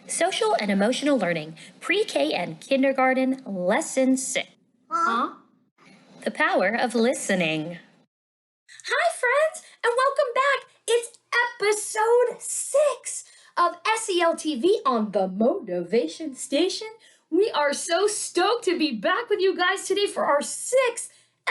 Social and Emotional Learning, Pre-K and Kindergarten, Lesson 6. Huh? The Power of Listening. Hi, friends, and welcome back. It's episode 6 of SEL TV on the Motivation Station. We are so stoked to be back with you guys today for our 6th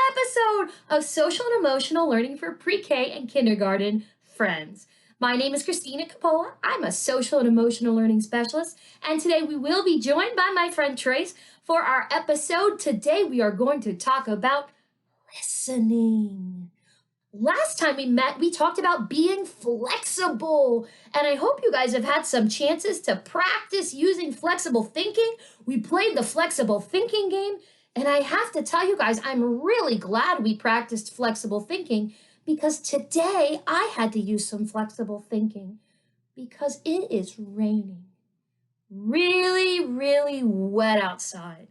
episode of Social and Emotional Learning for Pre-K and Kindergarten friends. My name is Christina Capola. I'm a social and emotional learning specialist, and today we will be joined by my friend Trace for our episode. Today we are going to talk about listening. Last time we met, we talked about being flexible, and I hope you guys have had some chances to practice using flexible thinking. We played the flexible thinking game, and I have to tell you guys, I'm really glad we practiced flexible thinking because today I had to use some flexible thinking because it is raining. Really, really wet outside.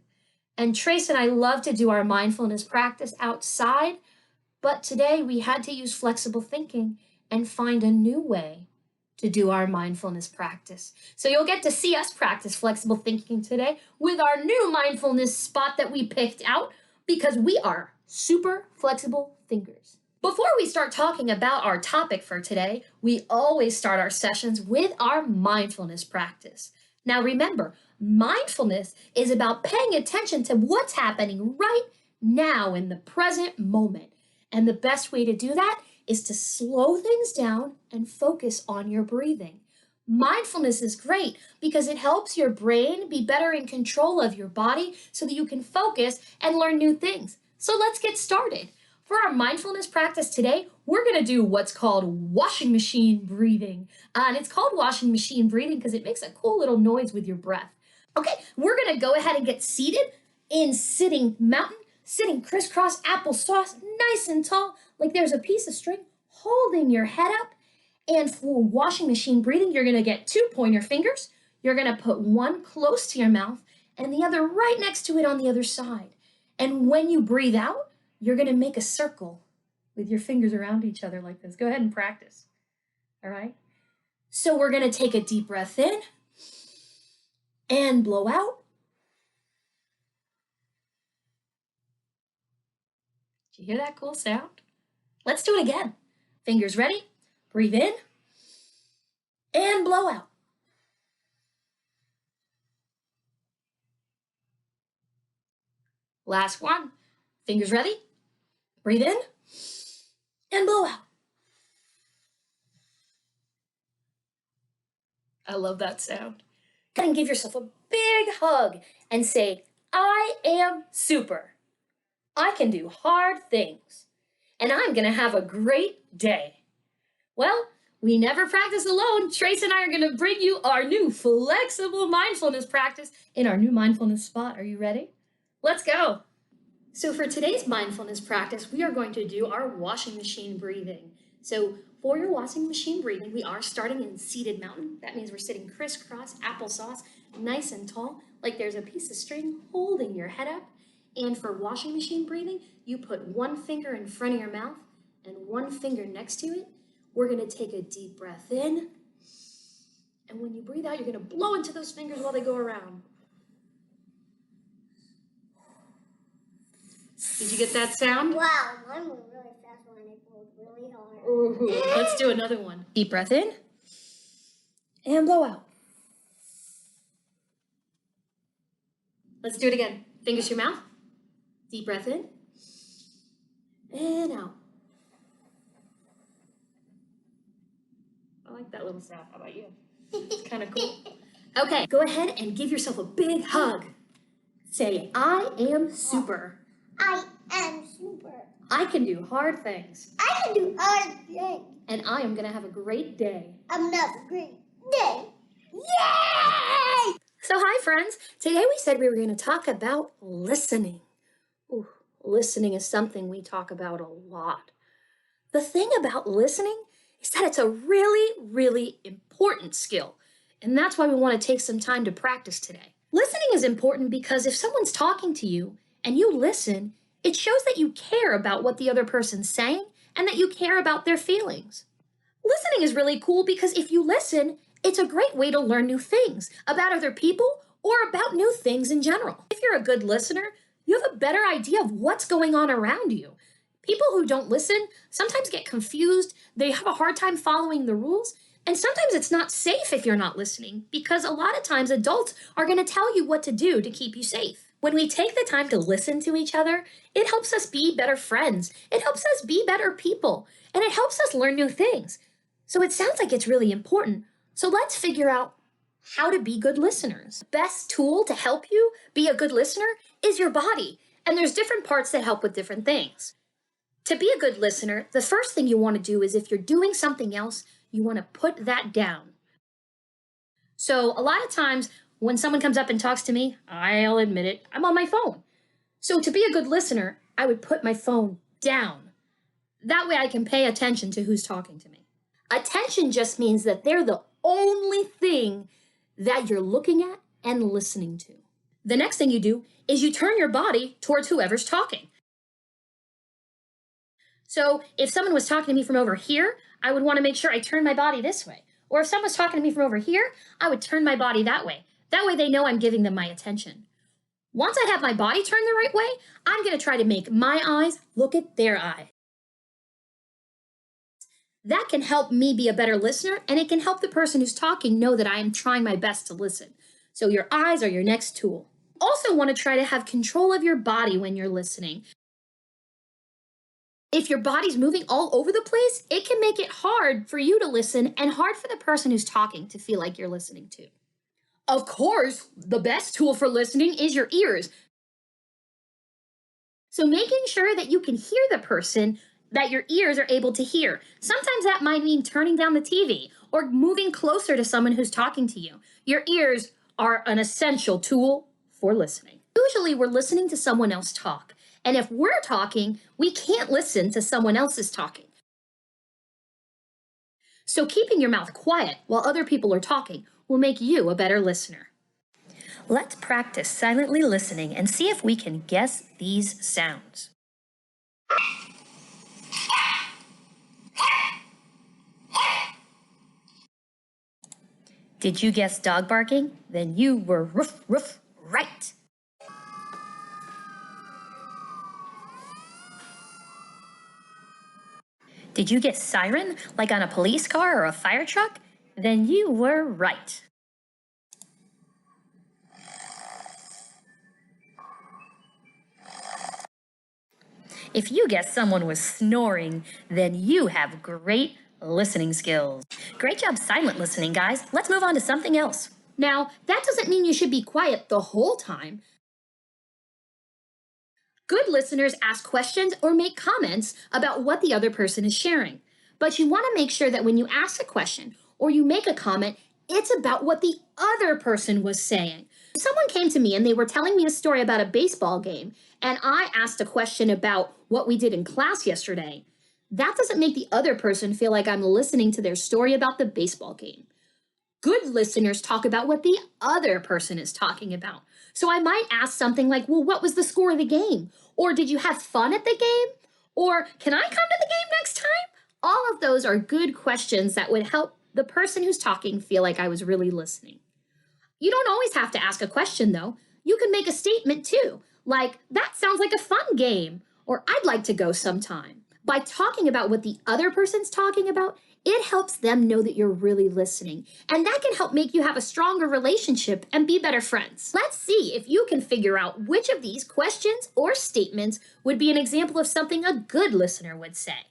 And Trace and I love to do our mindfulness practice outside, but today we had to use flexible thinking and find a new way to do our mindfulness practice. So you'll get to see us practice flexible thinking today with our new mindfulness spot that we picked out because we are super flexible thinkers. Before we start talking about our topic for today, we always start our sessions with our mindfulness practice. Now remember, mindfulness is about paying attention to what's happening right now in the present moment. And the best way to do that is to slow things down and focus on your breathing. Mindfulness is great because it helps your brain be better in control of your body so that you can focus and learn new things. So let's get started. For our mindfulness practice today, we're going to do what's called washing machine breathing. And it's called washing machine breathing because it makes a cool little noise with your breath. Okay, we're going to go ahead and get seated in sitting mountain, sitting crisscross applesauce, nice and tall, like there's a piece of string, holding your head up. And for washing machine breathing, you're going to get 2 pointer fingers. You're going to put one close to your mouth and the other right next to it on the other side. And when you breathe out, you're going to make a circle with your fingers around each other like this. Go ahead and practice. All right? So we're going to take a deep breath in and blow out. Did you hear that cool sound? Let's do it again. Fingers ready. Breathe in and blow out. Last one. Fingers ready. Breathe in and blow out. I love that sound. Go ahead and give yourself a big hug and say, I am super. I can do hard things. And I'm going to have a great day. Well, we never practice alone. Trace and I are going to bring you our new flexible mindfulness practice in our new mindfulness spot. Are you ready? Let's go. So for today's mindfulness practice, we are going to do our washing machine breathing. So for your washing machine breathing, we are starting in seated mountain. That means we're sitting crisscross applesauce, nice and tall, like there's a piece of string holding your head up. And for washing machine breathing, you put one finger in front of your mouth and one finger next to it. We're going to take a deep breath in. And when you breathe out, you're going to blow into those fingers while they go around. Did you get that sound? Wow, mine went really fast when I pulled really hard. Ooh, let's do another one. Deep breath in and blow out. Let's do it again. Fingers to your mouth. Deep breath in and out. I like that little sound. How about you? It's kind of cool. Okay, go ahead and give yourself a big hug. Say, I am super. I am super. I can do hard things. I can do hard things. And I am going to have a great day. I'm gonna have a great day. Yay! So hi friends, today we said we were going to talk about listening. Ooh, listening is something we talk about a lot. The thing about listening is that it's a really, really important skill. And that's why we want to take some time to practice today. Listening is important because if someone's talking to you and you listen, it shows that you care about what the other person's saying and that you care about their feelings. Listening is really cool because if you listen, it's a great way to learn new things about other people or about new things in general. If you're a good listener, you have a better idea of what's going on around you. People who don't listen sometimes get confused, they have a hard time following the rules, and sometimes it's not safe if you're not listening because a lot of times adults are going to tell you what to do to keep you safe. When we take the time to listen to each other, it helps us be better friends, it helps us be better people, and it helps us learn new things. So it sounds like it's really important. So let's figure out how to be good listeners. Best tool to help you be a good listener is your body. And there's different parts that help with different things. To be a good listener, the first thing you want to do is if you're doing something else, you want to put that down. So a lot of times when someone comes up and talks to me, I'll admit it, I'm on my phone. So to be a good listener, I would put my phone down. That way I can pay attention to who's talking to me. Attention just means that they're the only thing that you're looking at and listening to. The next thing you do is you turn your body towards whoever's talking. So if someone was talking to me from over here, I would want to make sure I turn my body this way. Or if someone was talking to me from over here, I would turn my body that way. That way they know I'm giving them my attention. Once I have my body turned the right way, I'm going to try to make my eyes look at their eyes. That can help me be a better listener, and it can help the person who's talking know that I am trying my best to listen. So your eyes are your next tool. Also want to try to have control of your body when you're listening. If your body's moving all over the place, it can make it hard for you to listen and hard for the person who's talking to feel like you're listening too. Of course, the best tool for listening is your ears. So making sure that you can hear the person that your ears are able to hear. Sometimes that might mean turning down the TV or moving closer to someone who's talking to you. Your ears are an essential tool for listening. Usually we're listening to someone else talk. And if we're talking, we can't listen to someone else's talking. So keeping your mouth quiet while other people are talking will make you a better listener. Let's practice silently listening and see if we can guess these sounds. Did you guess dog barking? Then you were roof, roof, right. Did you guess siren, like on a police car or a fire truck? Then you were right. If you guessed someone was snoring, then you have great listening skills. Great job silent listening, guys. Let's move on to something else. Now, that doesn't mean you should be quiet the whole time. Good listeners ask questions or make comments about what the other person is sharing. But you want to make sure that when you ask a question or you make a comment, it's about what the other person was saying. Someone came to me and they were telling me a story about a baseball game, and I asked a question about what we did in class yesterday. That doesn't make the other person feel like I'm listening to their story about the baseball game. Good listeners talk about what the other person is talking about. So I might ask something like, well, what was the score of the game? Or did you have fun at the game? Or can I come to the game next time? All of those are good questions that would help the person who's talking feel like I was really listening. You don't always have to ask a question, though. You can make a statement too, like, that sounds like a fun game, or I'd like to go sometime. By talking about what the other person's talking about, it helps them know that you're really listening, and that can help make you have a stronger relationship and be better friends. Let's see if you can figure out which of these questions or statements would be an example of something a good listener would say.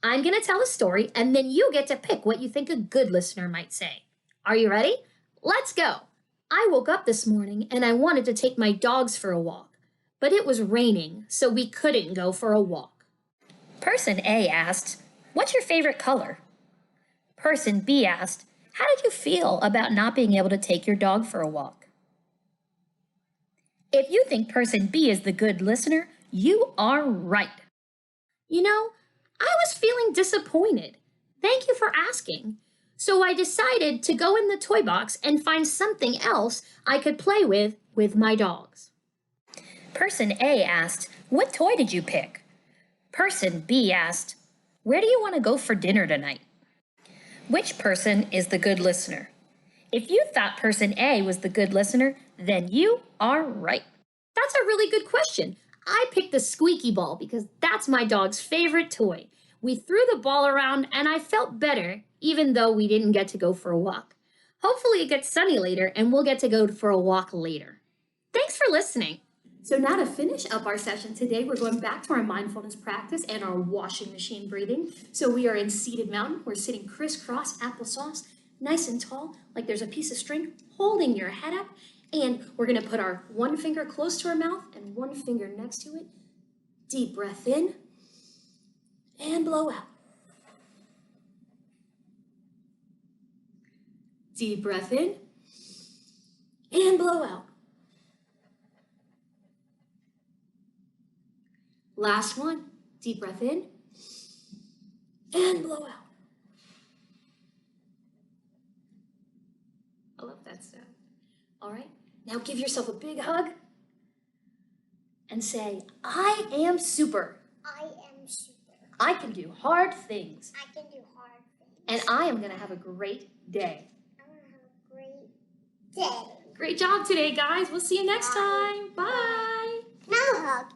I'm going to tell a story, and then you get to pick what you think a good listener might say. Are you ready? Let's go. I woke up this morning and I wanted to take my dogs for a walk, but it was raining, so we couldn't go for a walk. Person A asked, "What's your favorite color?" Person B asked, "How did you feel about not being able to take your dog for a walk?" If you think person B is the good listener, you are right. You know, I was feeling disappointed. Thank you for asking. So I decided to go in the toy box and find something else I could play with my dogs. Person A asked, "What toy did you pick?" Person B asked, "Where do you want to go for dinner tonight?" Which person is the good listener? If you thought person A was the good listener, then you are right. That's a really good question. I picked the squeaky ball because that's my dog's favorite toy. We threw the ball around and I felt better, even though we didn't get to go for a walk. Hopefully it gets sunny later and we'll get to go for a walk later. Thanks for listening. So now to finish up our session today, we're going back to our mindfulness practice and our washing machine breathing. So we are in seated mountain. We're sitting crisscross applesauce, nice and tall, like there's a piece of string holding your head up. And we're going to put our one finger close to our mouth and one finger next to it. Deep breath in and blow out. Deep breath in and blow out. Last one. Deep breath in and blow out. I love that sound. All right, now give yourself a big hug and say, I am super. I am super. I can do hard things. I can do hard things. And I am going to have a great day. I'm going to have a great day. Great job today, guys. We'll see you next Bye. time. Bye. Now hug.